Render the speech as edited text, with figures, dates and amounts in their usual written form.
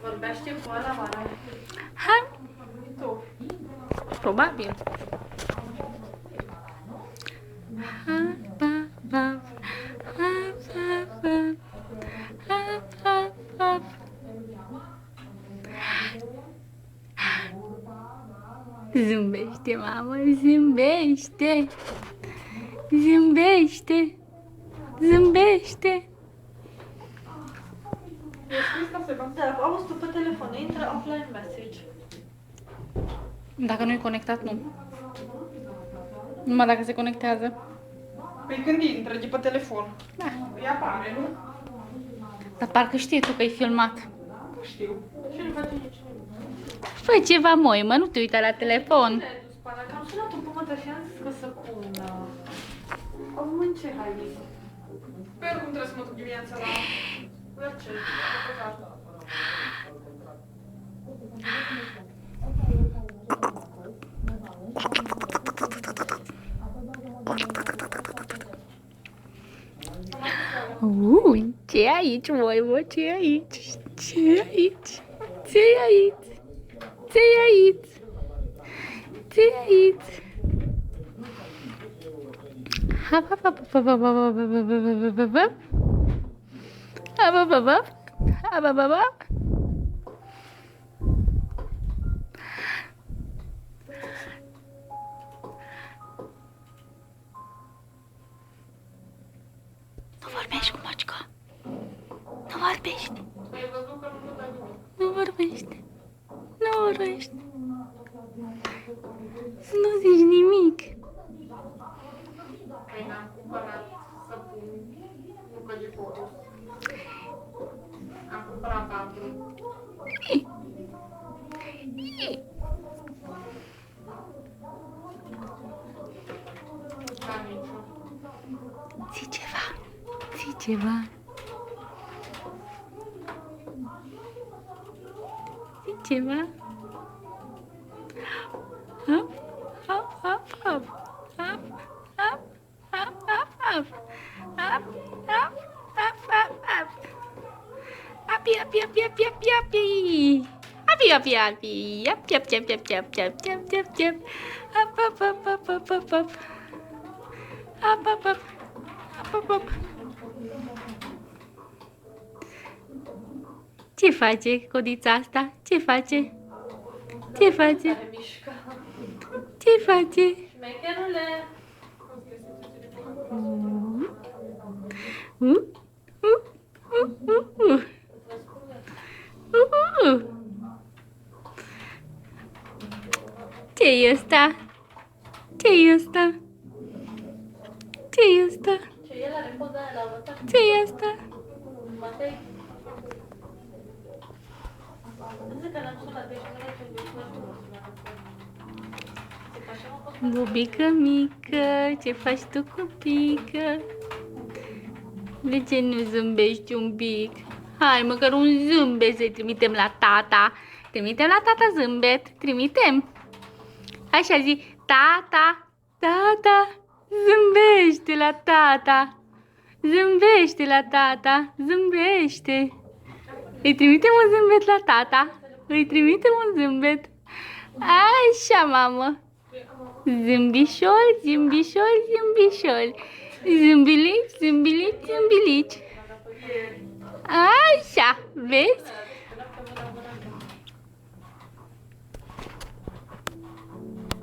Vorbește cu ăla, oare? Tu. Probabil. Zâmbește, mamă, zâmbește. Zâmbește. Zâmbește. Da, auzi tu pe telefon, intră offline message. Dacă nu e conectat, nu. Numai dacă se conectează. Păi când intră de pe telefon? Da. Îi apare, nu? Dar parcă știi tu că e filmat. Nu știu. Și nu face nici nimic. Fă ceva, moi, mă, nu te uita la telefon. Cine ai dus pe ala? Că am sunat un pământă și am zis că să pună. Au mânce, hai. Pe oricum trebuie să mă duc dimineața la ce? Ce e aici, moi, mă, ce e aici? Ce e aici? Ce e aici? Ce e aici? Ce e aici? Hop, hop, hop, hop, hop, hop, hop, hop, hop, hop, hop, hop. Hop, hop, hop, hop. Hop, hop, hop, hop. Nu vorbești cu Mocica. Nu vorbești. Ai văzut că nu dai nimic. Nu vorbești. Nu vorbești. Nu zici nimic. Păi n-am cumpărat săpun, nu că de fotos. Am cumpărat 4. Dar niciun. Zi ceva. Zi ceva. Zi ceva. Hop, hop, hop, hop. Hop, hop, hop, hop, hop. Hop, hop, hop, hop, hop. Happy, happy, happy, happy, happy, happy. Happy, happy, happy. Yep, yep, yep, yep, yep, yep, yep, yep, yep. Hop, hop, hop, hop, hop, hop, hop. Hop, hop, hop. Hop, hop, hop. Ce face codița asta? Ce face? Ce face? Care mișcă. Ce face? Șmecherule. Ce-i ăsta? Ce-i ăsta? Ce-i ăsta? Ce el are poza aia la vătat? Ce-i ăsta? Matei. Zic că l-am sunat, deci nu ce zic, nu știu. Zic așa mă pot. Bubică mică, ce faci tu cu pică? De ce nu zâmbești un pic? Hai, măcar un zâmbet să-i trimitem la tata. Trimitem la tata zâmbet. Trimitem. Așa zi, tata, tata, zâmbește la tata. Zâmbește la tata, zâmbește. Îi trimitem un zâmbet la tata. Îi trimitem un zâmbet. Așa, mamă. Zâmbișor, zâmbișor, zâmbișor. Zâmbilici, zâmbilici, zâmbilici. Așa, vezi?